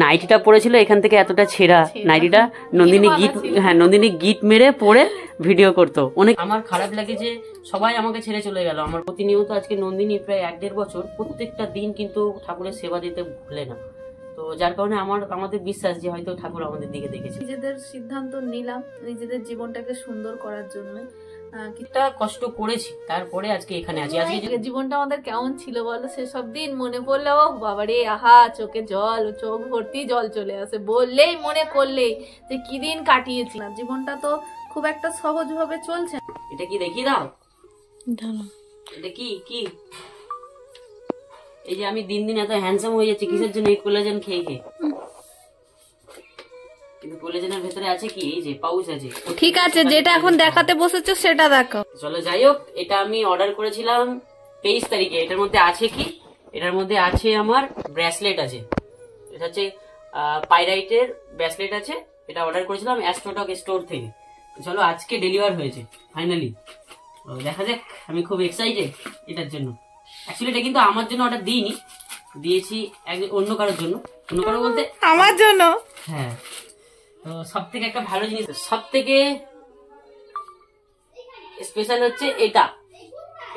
নাইটিটা পড়েছিল এখান থেকে এতটা ছেঁড়া নাইটিটা নন্দিনী গিট, হ্যাঁ নন্দিনী গিট মেরে পরে ভিডিও করতো। অনেক আমার খারাপ লাগে যে সবাই আমাকে ছেড়ে চলে গেল। আমার প্রতিনিয়ত আজকে নন্দিনী প্রায় 1-1.5 বছর প্রত্যেকটা দিন কিন্তু ঠাকুরের সেবা দিতে ভুলে না। তো যার কারণে আমাদের বিশ্বাস যে হয়তো ঠাকুর আমাদের দিকে দেখেছে। নিজেদের সিদ্ধান্ত নিলাম নিজেদের জীবনটাকে সুন্দর করার জন্য, একটা কষ্ট করেছি, তারপরে আজকে এখানে আছি। আজকে জীবনটা আমাদের কেমন ছিল বলো, সেসব দিন মনে পড়লে ও বাবারে আহা চোখে জল, চোখ ভর্তি জল চলে আসে বললেই, মনে করলেই যে কি দিন কাটিয়েছি। না জীবনটা তো খুব একটা সহজ ভাবে চলছে। এটা কি দেখিয়ে দাও, এটা কি কি এই যে আমি দিন দিন এত হ্যান্ডসাম হয়ে যাচ্ছি কিসের জন্য? এই কোলাজেন খেয়ে খেয়ে। কিন্তু কোলাজেনের ভেতরে আছে কি? এই যে পাউচ আছে। ঠিক আছে, যেটা এখন দেখাতে বসেছো সেটা দেখো। চলো যাই হোক, এটা আমি অর্ডার করেছিলাম 23 তারিখে। এটার মধ্যে আছে কি? এটার মধ্যে আছে আমার ব্রেসলেট আছে। এটা হচ্ছে পাইরাইটের ব্রেসলেট আছে। এটা অর্ডার করেছিলাম অ্যাস্ট্রোটক স্টোর থেকে। চলো আজকে ডেলিভার হয়েছে ফাইনালি। দেখা যাক, আমি খুব এক্সাইটেড এটার জন্য। অ্যাকচুয়ালি এটা কিন্তু আমার জন্য অর্ডার দিইনি, দিয়েছি অন্য কারোর জন্য। অন্য কারো বলতে আমার জন্য। হ্যাঁ, তো সব থেকে একটা ভালো জিনিস, সব থেকে স্পেশাল হচ্ছে এটা।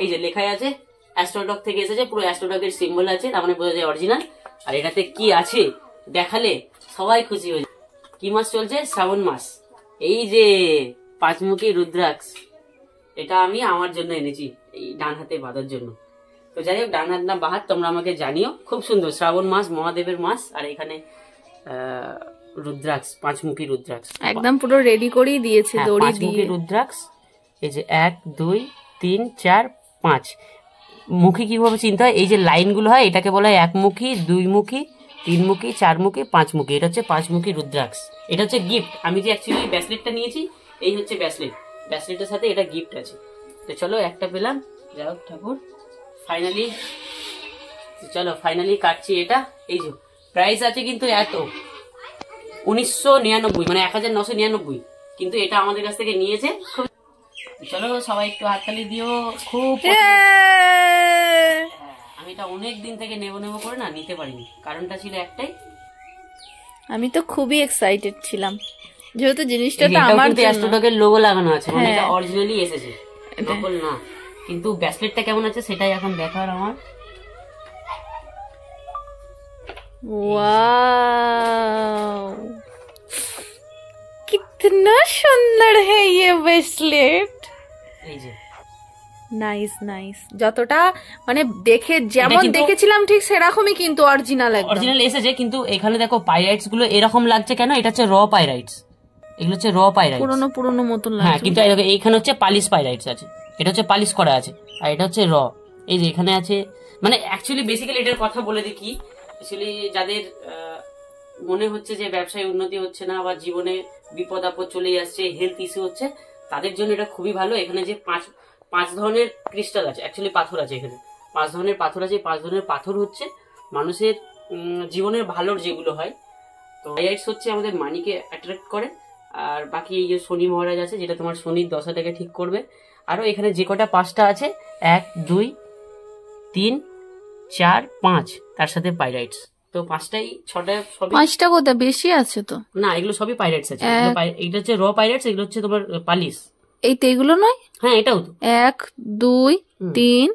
এই যে লেখাই আছে অ্যাস্ট্রোটক থেকে এসেছে, পুরো অ্যাস্ট্রোটকের সিম্বল আছে, তার মানে বোঝা যায় অরিজিনাল। আর এটাতে কি আছে দেখালে সবাই খুশি হয়ে যায়। কি মাস চলছে? শ্রাবণ মাস। এই যে 5মুখী রুদ্রাক্ষ, এটা আমি আমার জন্য এনেছি, এই ডান হাতে বাঁধার জন্য। তো যাই হোক, ডান হাত না বাহাত তোমরা আমাকে জানিও। খুব সুন্দর, শ্রাবণ মাস, মহাদেবের মাস। আর এখানে রুদ্রাক্ষ, 5মুখী রুদ্রাক্ষ একদম পুরো রেডি করেই দিয়েছে দড়ি দিয়ে। 5মুখী রুদ্রাক্ষ, এই যে 1 2 3 4 5 মুখী কিভাবে চিন্তা হয়, এই যে লাইনগুলো হয় এটাকে বলা হয় 1মুখী, 2মুখী, 3মুখী, 4মুখী, 5মুখী। এটা হচ্ছে 5মুখী রুদ্রাক্ষ। এটা হচ্ছে গিফট। আমি যে অ্যাকচুয়ালি ব্রেসলেটটা নিয়েছি, এই হচ্ছে ব্রেসলেট। ব্রেসলেটের সাথে এটা গিফট আছে। তো চলো একটা পেলাম, যাই হোক ঠাকুর ফাইনালি। চলো ফাইনালি কাটছি এটা। এই যে প্রাইস আছে কিন্তু এত 1999, মানে 1999, কিন্তু এটা আমাদের কাছ থেকে নিয়েছে। চলো সবাই একটু হাততালি দিও। খুব আমি এটা অনেক দিন থেকে নেবো করে না নিতে পারিনি, কারণটা ছিল একটাই, আমি তো খুবই এক্সাইটেড ছিলাম যেহেতু জিনিসটা তো আমার জন্য। অ্যাস্ট্রোটকের লোগো লাগানো আছে, মানে এটা অরিজিনালি এসেছে, নকল না। কিন্তু ব্রেসলেটটা কেমন আছে সেটাই এখন দেখার আমার। वाव, कितना सुंदर है ये ब्रेसलेट। এই যে নাইস নাইস, যতটা মানে দেখে যেমন দেখেছিলাম ঠিক সেরকমই কিন্তু অরিজিনাল, একদম অরিজিনাল এসেছে। কিন্তু এখানে দেখো পাইরাইটস গুলো এরকম লাগছে কেন? এটা হচ্ছে র পাইরাইটস, এগুলো হচ্ছে র পাইরাইটস, পুরনো পুরনো মতন লাগছে। হ্যাঁ, কিন্তু এইখানে হচ্ছে পালিশ পাইরাইটস আছে, এটা হচ্ছে পালিশ করা আছে, আর এটা হচ্ছে র। এই যে এখানে আছে, মানে অ্যাকচুয়ালি বেসিক্যালি এটার কথা বলে দিই কি, অ্যাকচুয়ালি যাদের মনে হচ্ছে যে ব্যবসায় উন্নতি হচ্ছে না বা জীবনে বিপদ আপদ চলে আসছে, হেলথ ইস্যু হচ্ছে, তাদের জন্য এটা খুবই ভালো। এখানে যে পাঁচ ধরনের ক্রিস্টাল আছে, অ্যাকচুয়ালি পাথর আছে এখানে, 5 ধরনের পাথর আছে। 5 ধরনের পাথর হচ্ছে মানুষের জীবনের ভালোর যেগুলো হয়। তো পাইরাইটস হচ্ছে আমাদের মানিকে অ্যাট্রাক্ট করে। আর বাকি এই যে শনি মহারাজ আছে, যেটা তোমার শনির দশাটাকে ঠিক করবে। আরো এখানে যে কটা 5টা আছে, 1 2 3 4 5, তার সাথে পাইরাইটস। তো 5টাই 6টা, সবই 5টা কোথায় বেশি আছে তো না, এগুলো সবই পাইরাইটস আছে। এইটা হচ্ছে র পাইরাইটস, এগুলো হচ্ছে তোমার পালিশ। এই তো এগুলো নয়? হ্যাঁ এটাও তো 1 2 3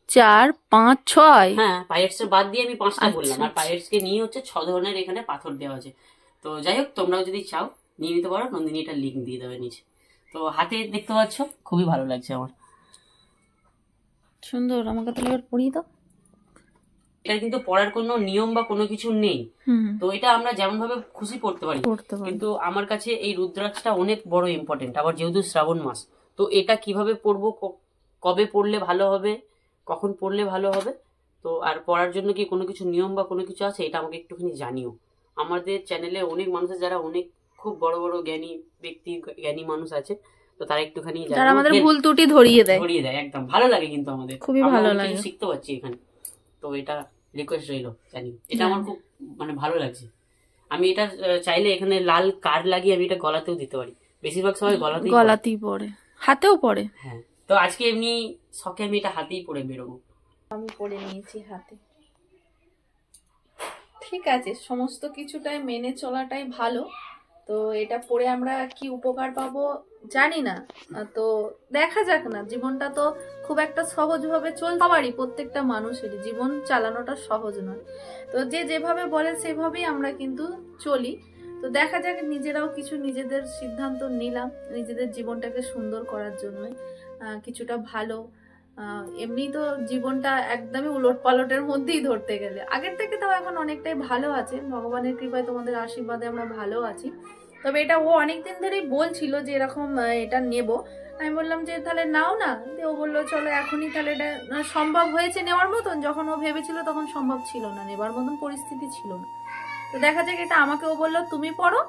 4 5 6। হ্যাঁ, পাইরাইটস বাদ দিয়ে আমি 5টা বললাম। আর পাইরাইটস কে নিয়ে হচ্ছে 6 ধরনের এখানে পাথর দেওয়া আছে। তো যাই হোক, তোমরাও যদি চাও নিয়ে নিতে পারো। নন্দিনী এটা লিঙ্ক দিয়ে দেবে নিচে। তো হাতে দেখতে পাচ্ছ, খুবই ভালো লাগছে আমার, সুন্দর। আমাকে তাহলে এবার পরিয়ে দাও। এটা কিন্তু পড়ার কোনো নিয়ম বা কোনো কিছু নেই, তো এটা আমরা যেমন ভাবে খুশি পড়তে পারি। কিন্তু আমার কাছে এই রুদ্রাক্ষটা অনেক বড় ইম্পর্টেন্ট। আবার যেহেতু শ্রাবণ মাস, তো এটা কিভাবে পড়বো, কবে পড়লে ভালো হবে, কখন পড়লে ভালো হবে, তো আর পড়ার জন্য কি কোনো কিছু নিয়ম বা কোনো কিছু আছে, এটা আমাকে একটুখানি জানিও। আমাদের চ্যানেলে অনেক মানুষ আছে যারা অনেক খুব বড় বড় জ্ঞানী ব্যক্তি, জ্ঞানী মানুষ আছে, তো তারা একটুখানি যারা আমাদের ভুল ত্রুটি ধরিয়ে দেয়। একদম ভালো লাগে, কিন্তু আমাদের খুবই ভালো লাগে, শিখতে পারছি এখানে। তো এটা রিকোয়েস্ট রইলো, জানি এটা আমার খুব মানে ভালো লাগছে। আমি এটা চাইলে এখানে লাল কার্ড লাগিয়ে আমি এটা গলাতেও দিতে পারি। বেশিরভাগ সময় গলাতেই পড়ে, হাতেও পড়ে। হ্যাঁ, তো আজকে এমনি শখে আমি এটা হাতেই পরে বেরোবো। আমি পরে নিয়েছি হাতে। ঠিক আছে, সমস্ত কিছুটাই মেনে চলাটাই ভালো। তো এটা পড়ে আমরা কি উপকার পাবো জানি না, তো দেখা যাক না। জীবনটা তো খুব একটা সহজভাবে সবারই, প্রত্যেকটা মানুষেরই জীবন চালানোটা সহজ নয়। তো যে যেভাবে বলে সেভাবেই আমরা কিন্তু চলি। তো দেখা যাক, নিজেরাও কিছু নিজেদের সিদ্ধান্ত নিলাম নিজেদের জীবনটাকে সুন্দর করার জন্য, কিছুটা ভালো। এমনি তো জীবনটা একদমই উলট পালটের মধ্যেই ধরতে গেলে, আগের থেকে তাও এখন অনেকটাই ভালো আছে, ভগবানের কৃপায় তোমাদের আশীর্বাদে আমরা ভালো আছি। তবে এটা ও অনেকদিন ধরেই বলছিল যে এরকম এটা নেব। আমি বললাম যে তাহলে নাও না, ও বললো চলো এখনই, তাহলে এটা সম্ভব হয়েছে নেওয়ার মতন। যখন ও ভেবেছিল তখন সম্ভব ছিল না, নেবার মতন পরিস্থিতি ছিল না। তো দেখা যাক, এটা আমাকে ও বললো তুমি পড়ো,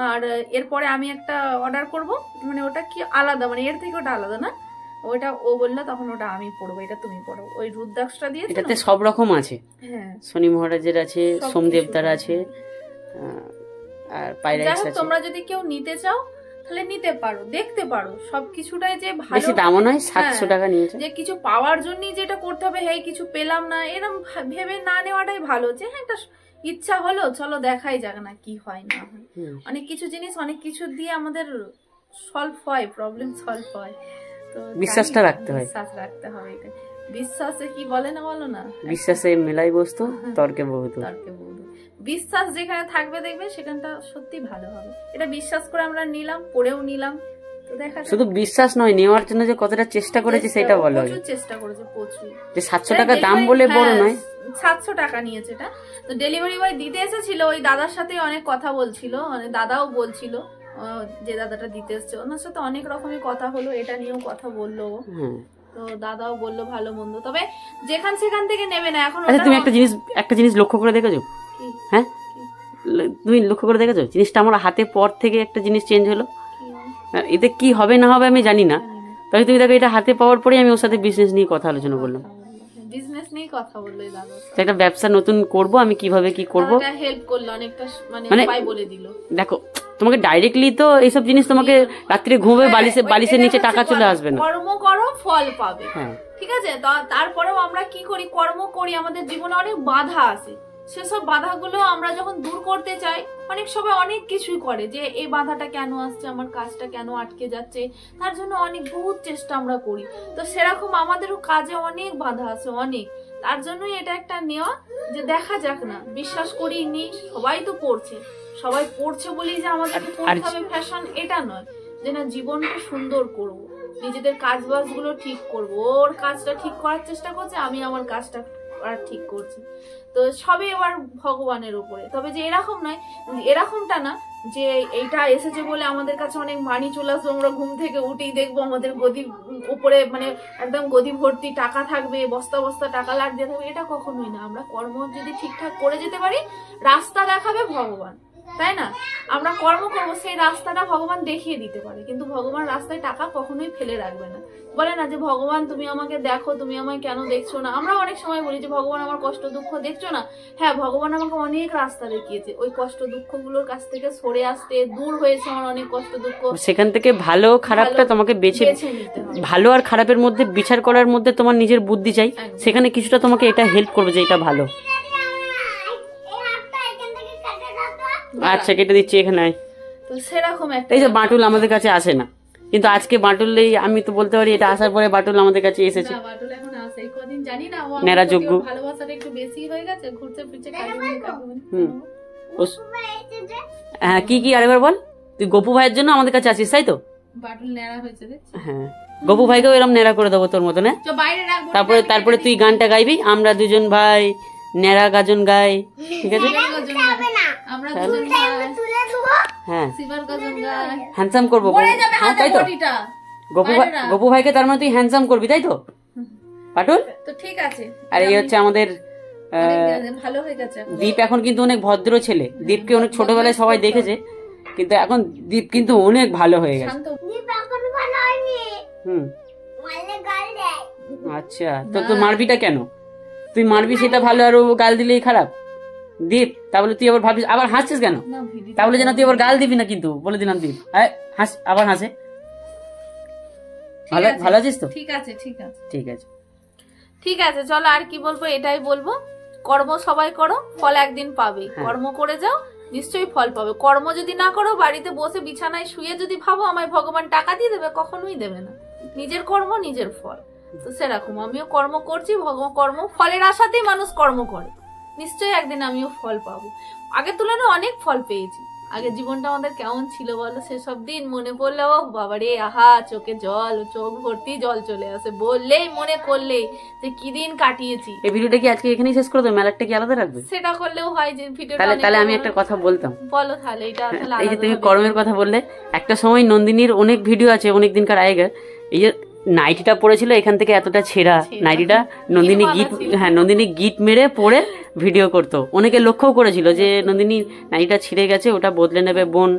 আর এরপরে আমি একটা অর্ডার করব, মানে ওটা কি আলাদা, মানে এর থেকে ওটা আলাদা না, ওইটা ও বললো তখন ওটা আমি পড়বো, এটা তুমি পড়ো। ওই রুদ্রাক্ষটা দিয়ে এটাতে সব রকম আছে, হ্যাঁ, শনি মহারাজের আছে, সোমদেবতার আছে, আর পাইরাইটস আছে। তোমরা যদি কেউ নিতে চাও তাহলে নিতে পারো, দেখতে পারো, সবকিছুটাই যে ভালো, বেশি দামও নয়, 700 টাকা নিয়েছে। যে কিছু পাওয়ার জন্য যেটা করতে হবে, হেই কিছু পেলাম না এরকম ভেবে না নেওয়াটাই ভালো। যে হ্যাঁ একটা ইচ্ছা হলো, চলো দেখাই যাক না কি হয় না হয়। অনেক কিছু জিনিস অনেক কিছু দিয়ে আমাদের সলভ হয়, প্রবলেম সলভ হয়। তো বিশ্বাসটা রাখতে হয়, বিশ্বাস রাখতে হবে। এটা বিশ্বাসে কি বলে না, বলো না, বিশ্বাসে মেলাই বস্তু, তর্কে বহুত। বিশ্বাস যেখানে থাকবে দেখবে সেখানটা সত্যি ভালো হবে। এটা বিশ্বাস করে আমরা নিলাম, পড়েও নিলাম। তো দেখা, শুধু বিশ্বাস নয়, নেওয়ার জন্য যে কতটা চেষ্টা করেছে সেটা বলো। প্রচুর চেষ্টা করেছে, প্রচুর। যে 700 টাকা দাম বলে বড় নয়, 700 টাকা নিয়েছে এটা। তো ডেলিভারি বয় দিতে এসেছিল, ওই দাদার সাথে অনেক কথা বলছিল, মানে দাদাও বলছিল, যে দাদাটা দিতে এসছে ওনার সাথে অনেক রকমের কথা হলো, এটা নিয়েও কথা বললো। তো দাদাও বললো ভালো মন্দ, তবে যেখান সেখান থেকে নেবে না এখন। তুমি একটা জিনিস লক্ষ্য করে দেখেছো? হ্যাঁ, তুমি লক্ষ্য করে দেখেছো জিনিসটা আমার হাতে পর থেকে একটা জিনিস চেঞ্জ হলো? এতে কি হবে না হবে আমি জানি না, তবে তুমি দেখো এটা হাতে পাওয়ার পরে আমি ওর সাথে বিজনেস নিয়ে কথা আলোচনা করলাম। বিজনেস নিয়ে কথা বললো দাদা, একটা ব্যবসা নতুন করব, আমি কিভাবে কি করব, হেল্প করলো অনেকটা, মানে উপায় বলে দিল। দেখো তোমাকে ডাইরেক্টলি তো এইসব জিনিস তোমাকে রাত্রে ঘুমে বালিশের নিচে টাকা চলে আসবে না। কর্ম করো, ফল পাবে, ঠিক আছে। তারপরেও আমরা কি করি, কর্ম করি, আমাদের জীবনে অনেক বাধা আসে। সেসব বাধাগুলো আমরা যখন দূর করতে চাই, অনেক সময় অনেক কিছুই করে, যে এই বাধাটা কেন আসছে, আমার কাজটা কেন আটকে যাচ্ছে, তার জন্য অনেক বহুত চেষ্টা আমরা করি। তো সেরকম আমাদেরও কাজে অনেক বাধা আছে, অনেক। তার জন্যই এটা একটা নেওয়া, যে দেখা যাক না, বিশ্বাস করি নি, সবাই তো পড়ছে, সবাই পড়ছে বলেই যে আমাদেরকে পড়তে হবে ফ্যাশন এটা নয়, যে না জীবনটা সুন্দর করব, নিজেদের কাজ বাজ গুলো ঠিক করবো। ওর কাজটা ঠিক করার চেষ্টা করছে, আমি আমার কাজটা ঠিক করছি। তো সবই এবার ভগবানের উপরে। তবে যে এরকম নয়, এরকমটা না যে এইটা এসেছে বলে আমাদের কাছে অনেক মানি চলে আসবে, আমরা ঘুম থেকে উঠেই দেখবো আমাদের গদি উপরে, মানে একদম গদি ভর্তি টাকা থাকবে, বস্তা বস্তা টাকা লাট দিয়ে থাকবে, এটা কখনোই না। আমরা কর্ম যদি ঠিকঠাক করে যেতে পারি, রাস্তা দেখাবে ভগবান, তাই না? আমরা কর্ম করবো, সেই রাস্তাটা ভগবান দেখিয়ে দিতে পারে, কিন্তু ভগবান রাস্তায় টাকা কখনোই ফেলে রাখবে না। বলে না যে ভগবান তুমি আমাকে দেখো, তুমি আমায় কেন দেখছো না? আমরা অনেক সময় বলি যে ভগবান আমার কষ্ট দুঃখ দেখছো না। হ্যাঁ, ভগবান আমাকে অনেক রাস্তা দেখিয়েছে, ওই কষ্ট দুঃখ গুলোর কাছ থেকে সরে আসতে, দূর হয়েছে আমার অনেক কষ্ট দুঃখ, সেখান থেকে ভালো খারাপটা তোমাকে বেছে নিতে হবে। ভালো আর খারাপের মধ্যে বিচার করার মধ্যে তোমার নিজের বুদ্ধি চাই, সেখানে কিছুটা তোমাকে এটা হেল্প করবে যে এটা ভালো। আচ্ছা, কেটে দিচ্ছি এখানে। তো সেরকম একটা, এই যে বাটুল আমাদের কাছে আসে না, কিন্তু আজকে বাটুলই আমি তো বলতে পারি এটা আসার পরে বাটুল আমাদের কাছে এসেছে। বাটুল এখন আসে, এই কদিন জানি না ও নেড়া যোগ্য ভালোবাসাটা একটু বেশি হয়ে গেছে, ঘুরতে ফিরতে হ্যাঁ। কি আরেকবার বল, তুই গপু ভাইয়ের জন্য আমাদের কাছে আসিস, তাই তো? বাটুল নেড়া হয়েছে, হ্যাঁ, গপু ভাইকেও এরকম নেড়া করে দেবো তোর মতন। তারপরে তুই গানটা গাইবি, আমরা দুজন ভাই নেড়া গাজন গাই, ঠিক আছে? হ্যাঁ, হ্যান্ডসাম করবো, তাই তো? গপু ভাইকে তার মানে তুই হ্যান্ডসাম করবি, তাই তো পাটুল? তো ঠিক আছে। আর এই হচ্ছে আমাদের ভালো হয়ে গেছে দীপ। এখন কিন্তু অনেক ভদ্র ছেলে, দীপকে অনেক ছোটবেলায় সবাই দেখেছে, কিন্তু এখন দীপ কিন্তু অনেক ভালো হয়ে গেছে। আচ্ছা, তো তুই মারবিটা কেন? তুই মারবি সেটা ভালো, আর গাল দিলেই খারাপ? দীপ, তাহলে তুই আবার ভাবিস, আবার হাসছিস কেন? তাহলে যেন তুই আবার গাল দিবি না, কিন্তু বলে দিলাম দীপ। হাস, আবার হাসে। ভালো আছিস তো? ঠিক আছে, ঠিক আছে, ঠিক আছে, ঠিক আছে। চলো, আর কি বলবো, এটাই বলবো। কর্ম সবাই করো, ফল একদিন পাবে। কর্ম করে যাও, নিশ্চয়ই ফল পাবে। কর্ম যদি না করো, বাড়িতে বসে বিছানায় শুয়ে যদি ভাবো আমায় ভগবান টাকা দিয়ে দেবে, কখনোই দেবে না। নিজের কর্ম নিজের ফল। তো সেরকম আমিও কর্ম করছি, কর্ম ফলের আশাতেই মানুষ কর্ম করে, নিশ্চয়ই একদিন আমিও ফল পাবো। আগের তুলনায় অনেক ফল পেয়েছি। আগের জীবনটা আমাদের কেমন ছিল বলো, সেসব দিন মনে পড়লে ও বাবারে আহা চোখে জল, চোখ ভর্তি জল চলে আসে বললেই, মনে করলেই যে কি দিন কাটিয়েছি। এই ভিডিওটা কি আজকে এখানেই শেষ করে দেবো? মেলাটা কি আলাদা রাখবে? সেটা করলেও হয় যে ভিডিওটা। তাহলে আমি একটা কথা বলতাম। বলো তাহলে। এটা এই যে তুমি কর্মের কথা বললে, একটা সময় নন্দিনীর অনেক ভিডিও আছে অনেক দিনকার আগেকার। এই যে নাইটিটা পড়েছিল এখান থেকে এতটা ছেঁড়া নাইটিটা, নন্দিনী গিট মেরে পরে ভিডিও করতো। অনেকে লক্ষ্যও করেছিল যে নন্দিনী নাইটিটা ছিঁড়ে গেছে, ওটা বদলে নেবে বোন,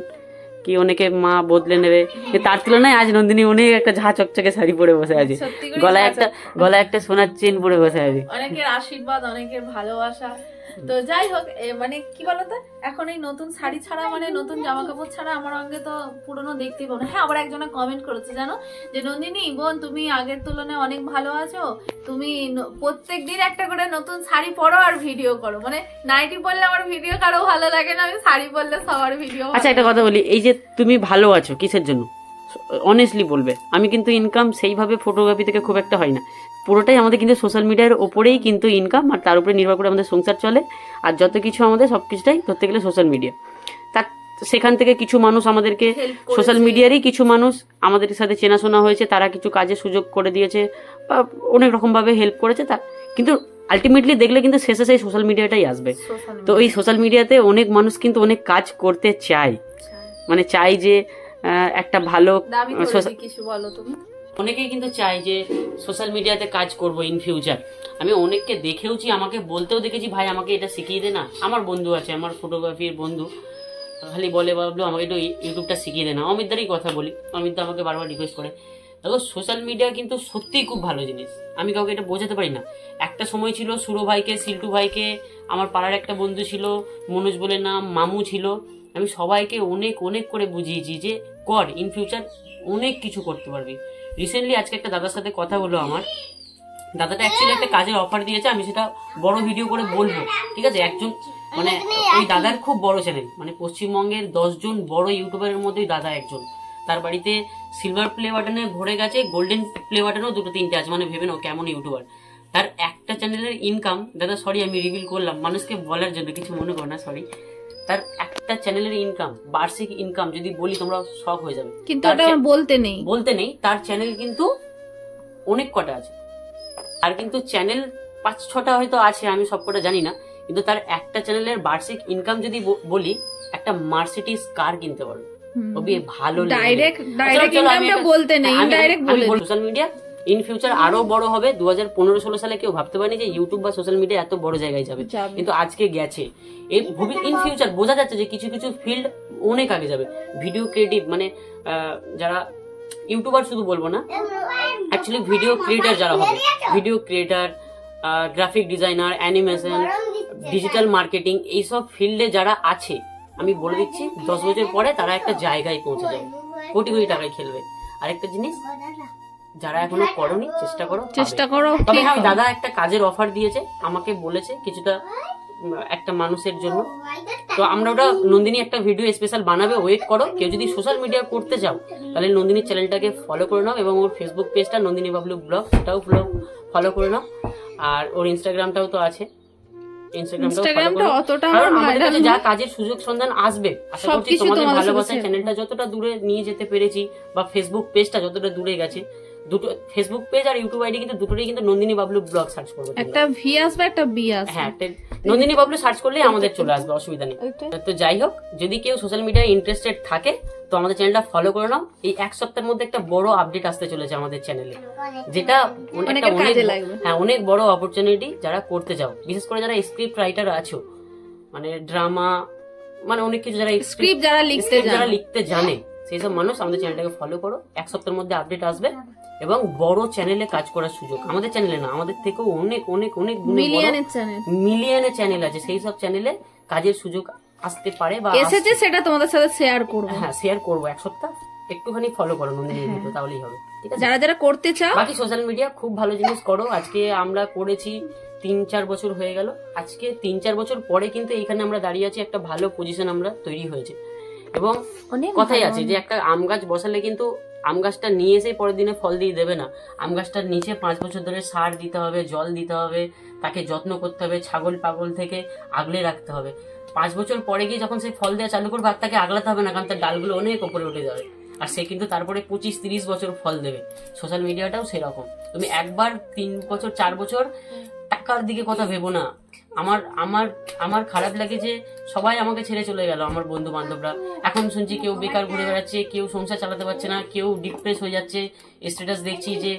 কি অনেকে মা বদলে নেবে। তার তুলনায় আজ নন্দিনী অনেক একটা ঝা চকচকে শাড়ি পরে বসে আছে, গলায় একটা সোনার চেন পরে বসে আছে। অনেকের আশীর্বাদ, অনেকের ভালোবাসা। তো যাই হোক, মানে কি বলতো, এখন এই নতুন শাড়ি ছাড়া, মানে নতুন জামা কাপড় ছাড়া আমার অঙ্গে তো পুরনো দেখতেই পাবো না। হ্যাঁ, আবার একজনে কমেন্ট করেছে জানো, যে নন্দিনী বোন তুমি আগের তুলনায় অনেক ভালো আছো, তুমি প্রত্যেক দিন একটা করে নতুন শাড়ি পরো আর ভিডিও করো। মানে নাইটি পরলে আমার ভিডিও কারো ভালো লাগে না, আমি শাড়ি পরলে সবার ভিডিও। আচ্ছা, একটা কথা বলি, এই যে তুমি ভালো আছো কিসের জন্য অনেস্টলি বলবে? আমি কিন্তু ইনকাম সেইভাবে ফটোগ্রাফি থেকে খুব একটা হয় না, পুরোটাই আমাদের কিন্তু সোশ্যাল মিডিয়ার ওপরেই কিন্তু ইনকাম, আর তার উপরে নির্ভর করে আমাদের সংসার চলে। আর যত কিছু আমাদের সবকিছুটাই ধরতে গেলে সোশ্যাল মিডিয়া। তার সেখান থেকে কিছু মানুষ আমাদেরকে, সোশ্যাল মিডিয়ারই কিছু মানুষ আমাদের সাথে চেনাশোনা হয়েছে, তারা কিছু কাজের সুযোগ করে দিয়েছে বা অনেক রকমভাবে হেল্প করেছে। তা কিন্তু আলটিমেটলি দেখলে কিন্তু শেষে সেই সোশ্যাল মিডিয়াটাই আসবে। তো এই সোশ্যাল মিডিয়াতে অনেক মানুষ কিন্তু অনেক কাজ করতে চায়, মানে চাই যে একটা ভালো, অনেকেই কিন্তু চাই যে সোশ্যাল মিডিয়াতে কাজ করব ইন ফিউচার। আমি অনেককে দেখেওছি, আমাকে বলতেও দেখেছি, ভাই আমাকে এটা শিখিয়ে দে না। আমার বন্ধু আছে, আমার ফটোগ্রাফির বন্ধু, খালি বলে বাবলু আমাকে একটু ইউটিউবটা শিখিয়ে দে না। অমিতদারই কথা বলি, অমিতদা আমাকে বারবার রিকোয়েস্ট করে। দেখো, সোশ্যাল মিডিয়া কিন্তু সত্যিই খুব ভালো জিনিস, আমি কাউকে এটা বোঝাতে পারি না। একটা সময় ছিল সুরো ভাইকে, সিল্টু ভাইকে, আমার পাড়ার একটা বন্ধু ছিল মনোজ বলে নাম, মামু ছিল, আমি সবাইকে অনেক অনেক করে বুঝিয়েছি যে কর, ইন ফিউচার অনেক কিছু করতে পারবি। রিসেন্টলি আজকে একটা দাদার সাথে কথা হলো আমার, দাদাটা অ্যাকচুয়ালি একটা কাজের অফার দিয়েছে, আমি সেটা বড় ভিডিও করে বলবো, ঠিক আছে? একজন মানে ওই দাদার খুব বড় চ্যানেল, মানে পশ্চিমবঙ্গের 10 জন বড় ইউটিউবারের মধ্যে দাদা একজন। তার বাড়িতে সিলভার প্লে বাটনে ভরে গেছে, গোল্ডেন প্লে বাটনেও 2-3টে আছে, মানে ভেবে নাও কেমন ইউটিউবার। তার একটা চ্যানেলের ইনকাম, দাদা সরি আমি রিভিল করলাম মানুষকে বলার জন্য, কিছু মনে করো না, সরি। তার একটা চ্যানেলের ইনকাম, বার্ষিক ইনকাম যদি বলি তোমরা শক হয়ে যাবে, কিন্তু ওটা বলতে নেই। তার চ্যানেল কিন্তু অনেক কটা আছে, আর কিন্তু চ্যানেল 5-6টা হয়তো আছে, আমি সবকটা জানি না, কিন্তু তার একটা চ্যানেলের বার্ষিক ইনকাম যদি বলি, একটা মার্সিডিজ কার কিনতে পারবে, ভালো। সোশ্যাল মিডিয়া ইন ফিউচার আরো বড় হবে। 2015-16 সালে কেউ ভাবতে পারেনি যে ইউটিউব বা সোশ্যাল মিডিয়া এত বড় জায়গায় যাবে, কিন্তু আজকে গেছে। ইন ফিউচার বোঝা যাচ্ছে যে কিছু কিছু ফিল্ড অনেক আগে যাবে। ভিডিও ক্রিয়েটিভ, মানে যারা ইউটিউবার শুধু বলবো না, অ্যাকচুয়ালি ভিডিও ক্রিয়েটার যারা হবে, video creator, graphic designer, animation, digital marketing, এইসব ফিল্ডে যারা আছে, আমি বলে দিচ্ছি 10 বছর পরে তারা একটা জায়গায় পৌঁছে যাবে, কোটি কোটি টাকায় খেলবে। আরেকটা জিনিস, যারা এখনো করোনি, চেষ্টা করো। তবে হ্যাঁ, দাদা একটা কাজের অফার দিয়েছে, আমাকে বলেছে কিছুটা একটা মানুষের জন্য, তো আমরা ওটা, নন্দিনী একটা ভিডিও স্পেশাল বানাবে, ওয়েট করো। কেউ যদি সোশ্যাল মিডিয়া করতে চাও তাহলে নন্দিনীর চ্যানেলটাকে ফলো করে নাও, এবং ওর ফেসবুক পেজটা নন্দিনী বাবলু ব্লগ, সেটাও ফলো করে নাও। আর ওর ইনস্টাগ্রামটাও তো আছে, যা কাজের সুযোগ সন্ধান আসবে, আশা করছি তোমাদের ভালোবাসায় চ্যানেলটা যতটা দূরে নিয়ে যেতে পেরেছি, বা ফেসবুক পেজটা যতটা দূরে গেছে, দুটো ফেসবুক পেজ আর ইউটিউব আইডি কিন্তু দুটোরই কিন্তু নন্দিনী বাবলু ব্লগ সার্চ করবে, একটা ভি আসবে একটা বি আসবে। হ্যাঁ, নন্দিনী বাবলু সার্চ করলে আমাদের চলে আসবে, অসুবিধা নেই। তো যাই হোক, যদি কেউ সোশ্যাল মিডিয়ায় ইন্টারেস্টেড থাকে তো আমাদের চ্যানেলটা ফলো করে নাও। এই 1 সপ্তাহের মধ্যে একটা বড় আপডেট আসতে চলেছে আমাদের চ্যানেলে, যেটা অনেক বড় অপরচুনিটি যারা করতে চাও, বিশেষ করে যারা স্ক্রিপ্ট রাইটার আছো, মানে ড্রামা, মানে অনেক কিছু যারা স্ক্রিপ্ট যারা লিখতে জানে, সেই সব মানুষ আমাদের চ্যানেলটাকে ফলো করো। 1 সপ্তাহের মধ্যে আপডেট আসবে, এবং বড় চ্যানেলে কাজ করার সুযোগ, আমাদের চ্যানেলে না, আমাদের থেকেও অনেক অনেক অনেক মিলিয়নের চ্যানেল আছে, সেই সব চ্যানেলে কাজের সুযোগ আসতে পারে বা এসেছে, সেটা তোমাদের সাথে শেয়ার করব। হ্যাঁ, শেয়ার করব। 1 সপ্তাহ একটুখানি ফলো করো নন্দিনীর ভিডিও, তাহলেই হবে, ঠিক আছে? যারা যারা করতে চাও, বাকি সোশ্যাল মিডিয়া খুব ভালো জিনিস করো। আজকে আমরা করেছি 3-4 বছর হয়ে গেল। আজকে 3-4 বছর পরে কিন্তু এখানে আমরা দাঁড়িয়ে আছি, একটা ভালো পজিশন আমরা তৈরি হয়েছে। এবং কথাই আছে যে একটা আম গাছ বসালে কিন্তু আম গাছটা নিয়ে এসে পরের দিনে ফল দিয়ে দেবে না। আম গাছটার নিচে 5 বছর ধরে সার দিতে হবে, জল দিতে হবে, তাকে যত্ন করতে হবে, ছাগল পাগল থেকে আগলে রাখতে হবে। 5 বছর পরে গিয়ে যখন সে ফল দেওয়া চালু করবে আর তাকে আগলাতে হবে না, কারণ তার ডালগুলো অনেক উপরে উঠে যাবে, আর সে কিন্তু তারপরে 25-30 বছর ফল দেবে। সোশ্যাল মিডিয়াটাও সেরকম, তুমি একবার 3 বছর 4 বছর টাকার দিকে কথা ভেবো না। আমার আমার আমার খারাপ লাগে যে সবাই আমাকে ছেড়ে চলে গেল, আমার বন্ধু বান্ধবরা। এখন শুনছি কেউ বেকার ঘুরে বেড়াচ্ছে, কেউ সংসার চালাতে পারছে না, কেউ ডিপ্রেস হয়ে যাচ্ছে। স্ট্যাটাস দেখছি যে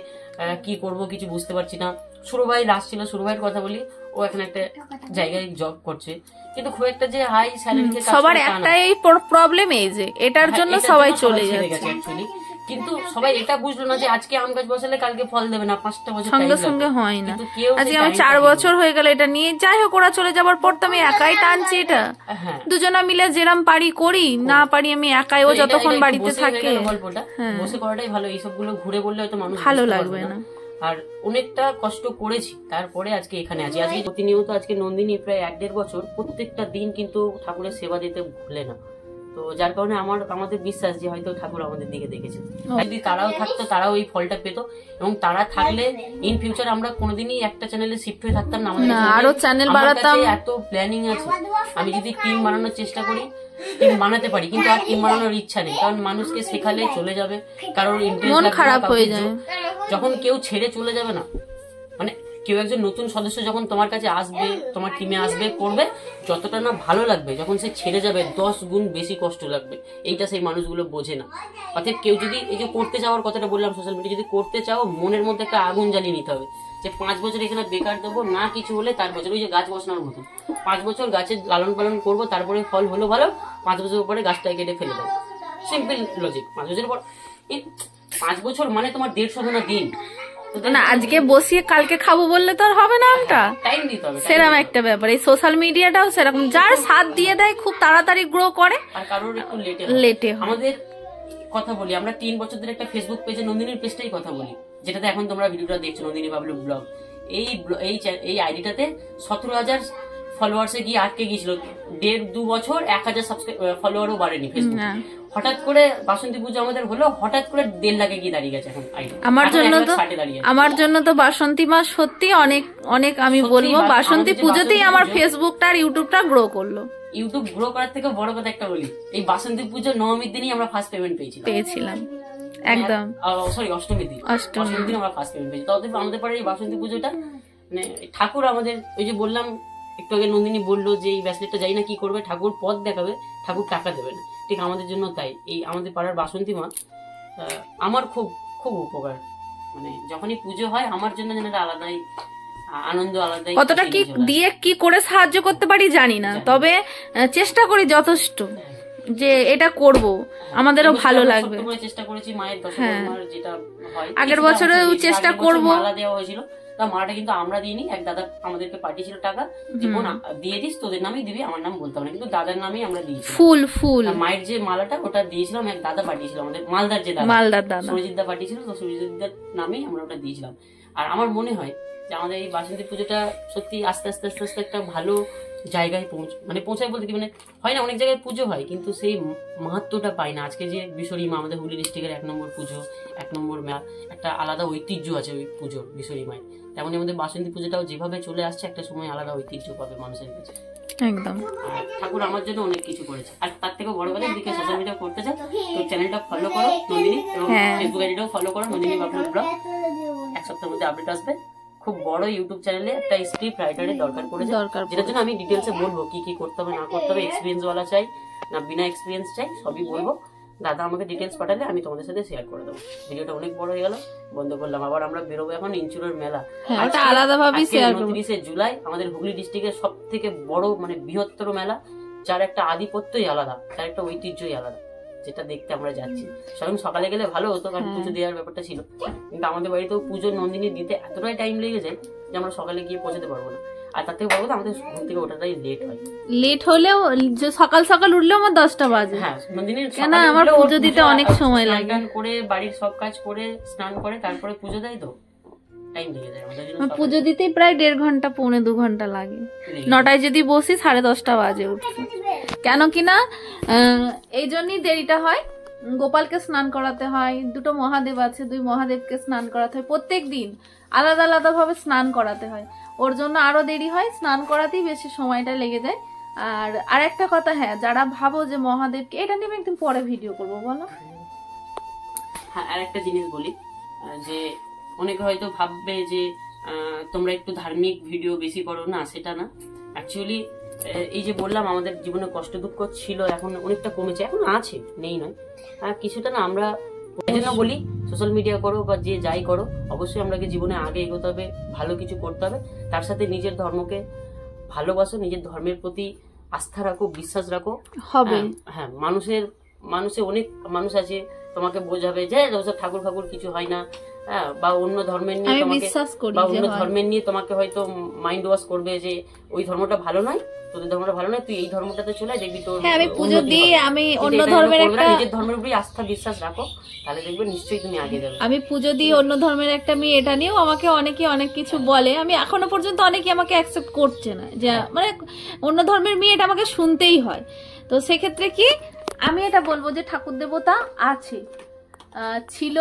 কি করব কিছু বুঝতে পারছি না। সুরু ভাই লাস্ট ছিল, সুরু ভাইয়ের কথা বলি, ও এখন একটা জায়গায় জব করছে, কিন্তু খুব একটা যে হাই স্যালারিতে সবার একটাই প্রবলেম এই যে এটার জন্য সবাই চলে যাচ্ছে। কিন্তু সবাই এটা বুঝলো না যে আজকে আম গাছ বসালে কালকে ফল দেবে না, 5টা বছর সঙ্গে সঙ্গে হয় না। আজকে আমার 4 বছর হয়ে গেল এটা নিয়ে, যাই হোক ওরা চলে যাবার পর তো আমি একাই টানছি এটা। দুজনা মিলে যেরাম পারি করি, না পারি আমি একাই, ও যতক্ষণ বাড়িতে থাকে। গল্পটা বসে করাটাই ভালো, এইসব গুলো ঘুরে বললে হয়তো মানুষ ভালো লাগবে না। আর অনেকটা কষ্ট করেছি, তারপরে আজকে এখানে আছি। আজকে প্রতিনিয়ত আজকে নন্দিনী প্রায় 1-1.5 বছর প্রত্যেকটা দিন কিন্তু ঠাকুরের সেবা দিতে ভুলে না। তো যার কারণে আমাদের বিশ্বাস যে হয়তো ঠাকুর আমাদের দিকে দেখেছে। যদি তারাও থাকতো তারাও এই ফলটা পেতো, এবং তারা থাকলে ইন ফিউচার আমরা কোনোদিনই একটা চ্যানেলে শিফট হয়ে থাকতাম না। আমাদের আরো চ্যানেল বাড়াতাম, এত প্ল্যানিং আছে। আমি যদি টিম বানানোর চেষ্টা করি, টিম বানাতে পারি, কিন্তু আর টিম বানানোর ইচ্ছা নেই, কারণ মানুষকে শেখালে চলে যাবে, কারোর ইন্টারেস্ট খারাপ হয়ে যায়। যখন কেউ ছেড়ে চলে যাবে না, মানে কেউ একজন নতুন সদস্য যখন তোমার কাছে আসবে, তোমার টিমে আসবে, করবে, যতটা না ভালো লাগবে, যখন সে ছেড়ে যাবে 10 গুণ বেশি কষ্ট লাগবে। এইটা সেই মানুষগুলো বোঝে না। অর্থাৎ কেউ যদি এই যে করতে চাওয়ার কথাটা বললাম, সোশ্যাল মিডিয়া যদি করতে চাও, মনের মধ্যে একটা আগুন জ্বালিয়ে নিতে হবে যে 5 বছর এখানে বেকার দেবো না, কিছু হলে তার বছর ওই যে গাছ বসানোর মতো 5 বছর গাছের লালন পালন করবো, তারপরে ফল হলো ভালো, 5 বছর পরে গাছটা কেটে ফেলে দেবো। Simple logic. 5 বছর পর 5 বছর মানে তোমার 150 দিন না, আজকে বসিয়ে কালকে খাবো বললে তো আর হবে না। আমটা টাইম দিতে হবে, সেরকম একটা ব্যাপার। এই সোশ্যাল মিডিয়াটাও সেরকম, যার সাথ দিয়ে দেয় খুব তাড়াতাড়ি গ্রো করে, আর কারোর একটু লেটে। আমাদের কথা বলি, আমরা 3 বছর ধরে একটা ফেসবুক পেজে নন্দিনীর পেজটাই কথা বলি, যেটাতে এখন তোমরা ভিডিওটা দেখছো, নন্দিনী বাবলু ব্লগ। এই আইডিটাতে 17,000 ফলোয়ার্সে গিয়ে আটকে গিয়েছিল। 1.5-2 বছর 1,000 ফলোয়ারও বাড়েনি ফেসবুক। হঠাৎ করে বাসন্তী পুজো আমাদের হলো, হঠাৎ করে 1.5 লাখে গিয়ে দাঁড়িয়ে গেছে এখন আইডি। আমার জন্য তো বাসন্তী মাস সত্যি অনেক অনেক, আমি বলবো বাসন্তী পুজোতেই আমার ফেসবুকটা আর ইউটিউবটা গ্রো করলো। ইউটিউব গ্রো করার থেকে বড় কথা একটা বলি, এই বাসন্তী পুজো নবমীর দিনই আমরা ফার্স্ট পেমেন্ট পেয়েছিলাম। একদম, সরি অষ্টমীর দিন আমরা ফার্স্ট পেমেন্ট পেয়েছি। তবে আমাদের পরে এই বাসন্তী পুজোটা মানে ঠাকুর আমাদের, ওই যে বললাম একটু আগে নন্দিনী বললো যে এই ব্যাসলেটটা যাই না কি করবে, ঠাকুর পথ দেখাবে, ঠাকুর টাকা দেবে না। ঠিক আমাদের জন্য তাই এই আমাদের পাড়ার বাসন্তী মা আমার খুব খুব উপকার। মানে যখনই পুজো হয় আমার জন্য যেন একটা আলাদাই আনন্দ, আলাদাই। কতটা কি দিয়ে কি করে সাহায্য করতে পারি জানি না, তবে চেষ্টা করি যথেষ্ট যে এটা করব, আমাদেরও ভালো লাগবে। চেষ্টা করেছি মায়ের দশমীর যেটা হয় আগের বছরেও চেষ্টা করব। মালা দেওয়া হয়েছিল, তা মালাটা কিন্তু আমরা দিইনি, এক দাদা আমাদেরকে পাঠিয়েছিল টাকা, জীবন দিয়ে দিস, তোদের নামেই দিবি, আমার নাম বলতে হবে না, কিন্তু দাদার নামেই আমরা দিয়েছি। ফুল মায়ের যে মালাটা ওটা দিয়েছিলাম, এক দাদা পাঠিয়েছিল আমাদের, মালদার যে দাদা সুরজিৎ দা পাঠিয়েছিল, তো সুরজিৎ দার নামেই আমরা ওটা দিয়েছিলাম। আর আমার মনে হয় যে আমাদের এই বাসন্তী পুজোটা সত্যি আস্তে আস্তে আস্তে আস্তে একটা ভালো জায়গায় পৌঁছায় বলতে কি, মানে হয় না অনেক জায়গায় পুজো হয় কিন্তু সেই মাহাত্ম্যটা পায় না। আজকে যে বিশরী মা আমাদের হুগলি ডিস্ট্রিক্টের 1 নম্বর পুজো, 1 নম্বর মেলা, একটা আলাদা ঐতিহ্য আছে ওই পুজোর, বিশরী মায়ের। তেমনি আমাদের বাসন্তী পুজোটাও যেভাবে চলে আসছে একটা সময় আলাদা ঐতিহ্য পাবে মানুষের কাছে। একদম, ঠাকুর আমার জন্য অনেক কিছু করেছে। আর তার থেকে বড় কথা, এদিকে সোশ্যাল মিডিয়া করতে চাও তো চ্যানেলটা ফলো করো নন্দিনী, এবং ফেসবুক আইডিটাও ফলো করো নন্দিনী বাবলু ব্লগ। 1 সপ্তাহের মধ্যে আপডেট আসবে। খুব বড় ইউটিউব চ্যানেলে একটা স্ক্রিপ্ট রাইটারের দরকার পড়েছে, যেটার জন্য আমি ডিটেলসে বলবো কি কি করতে হবে না করতে হবে, এক্সপিরিয়েন্স ওয়ালা চাই না বিনা এক্সপিরিয়েন্স চাই, সবই বলবো। দাদা আমাকে ডিটেলস পাঠালে আমি তোমাদের সাথে শেয়ার করে দেবো। ভিডিওটা অনেক বড় হয়ে গেল, বন্ধ করলাম। আবার আমরা বেরোবো এখন ইনচুরের মেলা, আলাদাভাবে 29 জুলাই আমাদের হুগলি ডিস্ট্রিক্টের সব থেকে বড় মানে বৃহত্তর মেলা, যার একটা আধিপত্যই আলাদা, যার একটা ঐতিহ্যই আলাদা, যেটা দেখতে আমরা যাচ্ছি। স্বয়ং সকালে গেলে ভালো হতো, কারণ পুজো দেওয়ার ব্যাপারটা ছিল, কিন্তু আমাদের বাড়িতেও পুজোর নন্দিনী দিতে এতটাই টাইম লেগে যায় যে আমরা সকালে গিয়ে পৌঁছাতে পারবো না। আর তার থেকে বড় কথা, আমাদের ঘুম থেকে ওঠাটাই লেট হয়। লেট হলেও সকাল সকাল উঠলেও আমার 10টা বাজে। হ্যাঁ, নন্দিনীর কেন আমার পুজো দিতে অনেক সময় লাগে। স্নান করে বাড়ির সব কাজ করে স্নান করে তারপরে পুজো দেয়, তো টাইম লেগে যায় আমাদের জন্য। আমার পুজো দিতেই প্রায় 1.5 ঘন্টা 1.5-2 ঘন্টা লাগে। 9টায় যদি বসি 10:30 বাজে উঠতে। কেন কিনা এই জন্যই দেরিটা হয়। গোপালকে স্নান করাতে হয়, 2টো মহাদেব আছে, 2 মহাদেবকে স্নান করাতে হয়, প্রত্যেক দিন আলাদা আলাদা ভাবে স্নান করাতে হয়, ওর জন্য আরো দেরি হয়, স্নান করাতেই বেশি সময়টা লেগে যায়। আর একটা কথা, হ্যাঁ, যারা ভাবো যে মহাদেবকে, এটা নিয়ে একদিন পরে ভিডিও করবো, বলো। হ্যাঁ, আর একটা জিনিস বলি, যে অনেকে হয়তো ভাববে যে তোমরা একটু ধার্মিক ভিডিও বেশি করো, না সেটা না। অ্যাকচুয়ালি এই যে বললাম আমাদের জীবনে কষ্ট দুঃখ ছিল, এখন অনেকটা কমেছে, এখন আছে, নেই নয়, কিছুটা না। আমরা এই জন্য বলি সোশ্যাল মিডিয়া করো বা যে যাই করো, অবশ্যই আমাকে জীবনে আগে এগোতে হবে, ভালো কিছু করতে হবে, তার সাথে নিজের ধর্মকে ভালোবাসো, নিজের ধর্মের প্রতি আস্থা রাখো, বিশ্বাস রাখো। হবে, হ্যাঁ, মানুষে অনেক মানুষ আছে তোমাকে বোঝাবে যে ওসব ঠাকুর ফাকুর কিছু হয় না, হ্যাঁ, বা অন্য ধর্মের নিয়ে তোমাকে, বা অন্য ধর্মের নিয়ে তোমাকে হয়তো মাইন্ড ওয়াশ করবে যে ওই ধর্মটা ভালো নয়, তোদের ধর্মটা ভালো নয়, তুই এই ধর্মটাতে চলে দেখবি তোর। হ্যাঁ, আমি পুজো দিই, আমি অন্য ধর্মের একটা, নিজের ধর্মের উপরই আস্থা বিশ্বাস রাখো, তাহলে দেখবে নিশ্চয়ই তুমি আগে যাবে। আমি পুজো দিই অন্য ধর্মের একটা মেয়ে, এটা নিয়েও আমাকে অনেকে অনেক কিছু বলে, আমি এখনো পর্যন্ত অনেকে আমাকে অ্যাকসেপ্ট করছে না, যে মানে অন্য ধর্মের মেয়ে, এটা আমাকে শুনতেই হয়। তো সেক্ষেত্রে কি আমি এটা বলবো যে ঠাকুর দেবতা আছে, ছিল,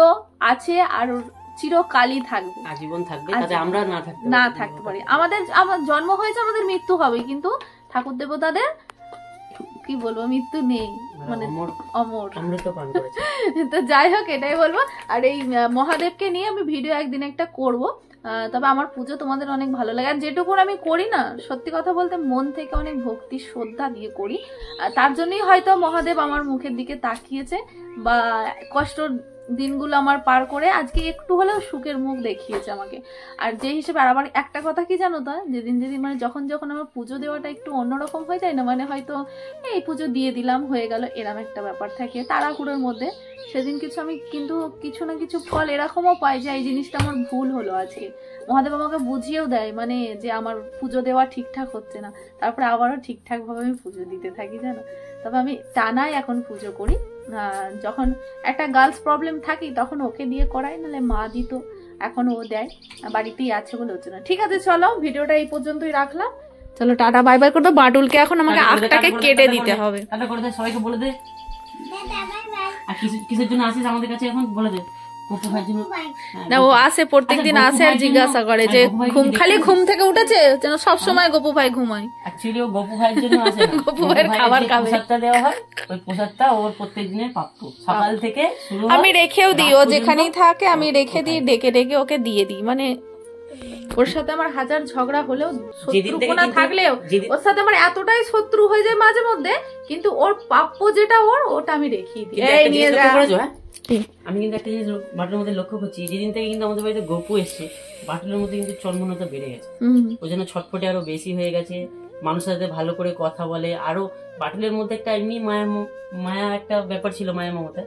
আছে, আর চিরকালই থাকবে, আজীবন থাকবে, তাতে আমরা না থাকতে পারি। আমাদের জন্ম হয়েছে, আমাদের মৃত্যু হবে, কিন্তু ঠাকুর দেবতাদের কি বলবো, মৃত্যু নেই, মানে অমর। তো যাই হোক, এটাই বলবো। আর এই মহাদেবকে নিয়ে আমি ভিডিও একদিন একটা করব। তবে আমার পুজো তোমাদের অনেক ভালো লাগে, আর যেটুকু আমি করি না, সত্যি কথা বলতে মন থেকে অনেক ভক্তি শ্রদ্ধা দিয়ে করি। তার জন্যই হয়তো মহাদেব আমার মুখের দিকে তাকিয়েছে, বা কষ্ট দিনগুলো আমার পার করে আজকে একটু হলেও সুখের মুখ দেখিয়েছে আমাকে। আর যে হিসেবে, আর আবার একটা কথা কি জানো তো, যেদিন মানে যখন আমার পুজো দেওয়াটা একটু অন্যরকম হয়ে যায় না, মানে হয়তো এই পুজো দিয়ে দিলাম হয়ে গেল, এরকম একটা ব্যাপার থাকে তাড়াহুড়োর মধ্যে, সেদিন আমি কিন্তু কিছু না কিছু ফল এরকমও পাই যে এই জিনিসটা আমার ভুল হলো আজকে। মহাদেব আমাকে বুঝিয়েও দেয়, মানে যে আমার পুজো দেওয়া ঠিকঠাক হচ্ছে না, তারপরে আবারও ঠিকঠাক ভাবে আমি পুজো দিতে থাকি, জানো। তবে আমি টানাই এখন পুজো করি। যখন একটা গার্লস প্রবলেম থাকি তখন ওকে দিয়ে করাই, নাহলে মা দিত, এখন ও দেয়, বাড়িতেই আছে বলে হচ্ছে না। ঠিক আছে, চলো ভিডিওটা এই পর্যন্তই রাখলাম, চলো টাটা বাই বাই করে দাও। বাটুলকে এখন আমাকে আখটাকে কেটে দিতে হবে, সবাইকে বলে দে, আর কিসের জন্য আসিস আমাদের কাছে এখন বলে দে। না, ও আসে প্রত্যেকদিন, আসে আর জিজ্ঞাসা করে যে খালি ঘুম থেকে উঠেছে, যেন সবসময় গোপু ভাই ঘুমায়। অ্যাকচুয়ালি ও গোপু ভাইয়ের জন্য আসে না, গোপু ভাইয়ের খাবার খাবে, প্রসাদটা দেওয়া হয়, ওই প্রসাদটা ওর প্রত্যেকদিনের প্রাপ্য, সকাল থেকে শুরু হয়। আমি রেখেও দিই, ও যেখানেই থাকে আমি রেখে দিই, ডেকে ডেকে ওকে দিয়ে দিই। মানে ওর সাথে আমার হাজার ঝগড়া হলেও, শত্রুপনা থাকলেও, ওর সাথে আমার এতটাই শত্রু হয়ে যায় মাঝে মধ্যে, কিন্তু ওর প্রাপ্য যেটা ওটা আমি রেখেই দিই। আমি কিন্তু একটা জিনিস বাটুলের মধ্যে লক্ষ্য করছি, যেদিন থেকে কিন্তু আমাদের বাড়িতে গপু এসছে, বাটুলের মধ্যে কিন্তু চন্মনতা বেড়ে গেছে, ওই জন্য ছটফটে আরো বেশি হয়ে গেছে, মানুষের সাথে ভালো করে কথা বলে। আরো বাটুলের মধ্যে একটা এমনি মায়া একটা ব্যাপার ছিল, মায়া মমতা,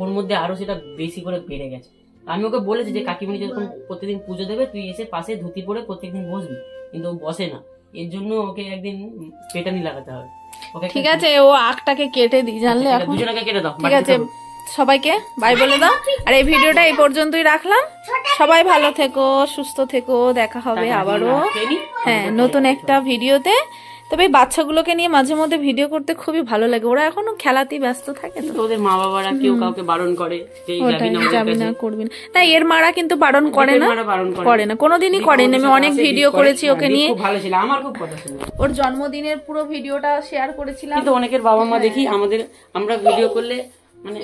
ওর মধ্যে আরো সেটা বেশি করে বেড়ে গেছে। আমি ওকে বলেছি যে কাকিমণি যখন প্রত্যেকদিন পুজো দেবে, তুই এসে পাশে ধুতি পরে প্রত্যেকদিন বসবি, কিন্তু ও বসে না। এর জন্য ওকে একদিন পেটানি লাগাতে হবে। ঠিক আছে, ও আখটাকে কেটে দিই, জানলে দুজনকে কেটে দাও। ঠিক আছে, সবাইকে বাই বলে দাও। আর এই ভিডিওটা এই পর্যন্তই রাখলাম, সবাই ভালো থেকো, সুস্থ থেকো, দেখা হবে আবারও, হ্যাঁ, নতুন একটা ভিডিওতে। তবে এই বাচ্চাগুলোকে নিয়ে মাঝে মধ্যে ভিডিও করতে খুবই ভালো লাগে, ওরা এখনো খেলাতেই ব্যস্ত থাকে, তো ওদের মা বাবারা কেউ কাউকে বারণ করে যে যাবি না, করবি না, তাই এর মারা কিন্তু বারণ করে না, করে না, কোনোদিনই করেনি। আমি অনেক ভিডিও করেছি ওকে নিয়ে, ভালো ছিল, আমার খুব কথা ছিল। ওর জন্মদিনের পুরো ভিডিওটা শেয়ার করেছিলাম, কিন্তু অনেকের বাবা মা দেখি আমরা ভিডিও করলে মানে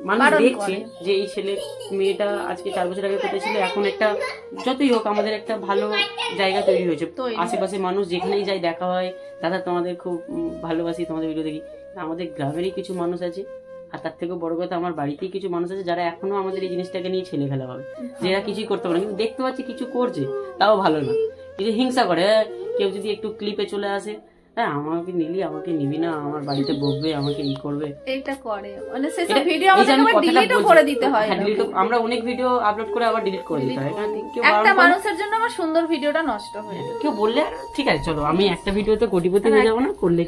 মানুষ দেখছে যে এই ছেলে মেয়েটা আজকে 4 বছর আগে কোথায় ছিল, এখন একটা যতই হোক আমাদের একটা ভালো জায়গা তৈরি হয়েছে, আশেপাশে মানুষ যেখানেই যাই দেখা হয়, দাদা তোমাদের খুব ভালোবাসি, তোমাদের ভিডিও দেখি। আমাদের গ্রামেরই কিছু মানুষ আছে, আর তার থেকেও বড় কথা আমার বাড়িতেই কিছু মানুষ আছে যারা এখনো আমাদের এই জিনিসটাকে নিয়ে ছেলে খেলা ভাবে, যে এরা কিছুই করতে পারে, কিন্তু দেখতে পাচ্ছি কিছু করছে, তাও ভালো না, কিছু হিংসা করে। কেউ যদি একটু ক্লিপে চলে আসে, হ্যাঁ আমাকে নিলি, আমাকে নিবি না, আমার বাড়িতে বকবে, আমাকে ই করবে, এইটা করে, মানে সেসব ভিডিও আমাদের ডিলিটও করে দিতে হয়। আমরা অনেক ভিডিও আপলোড করে আবার ডিলিট করে দিতে হয়, একটা মানুষের জন্য আমার সুন্দর ভিডিওটা নষ্ট হয়ে যায়। কেউ বললে ঠিক আছে চলো, আমি একটা ভিডিওতে কোটিপতি হয়ে যাবো না, করলে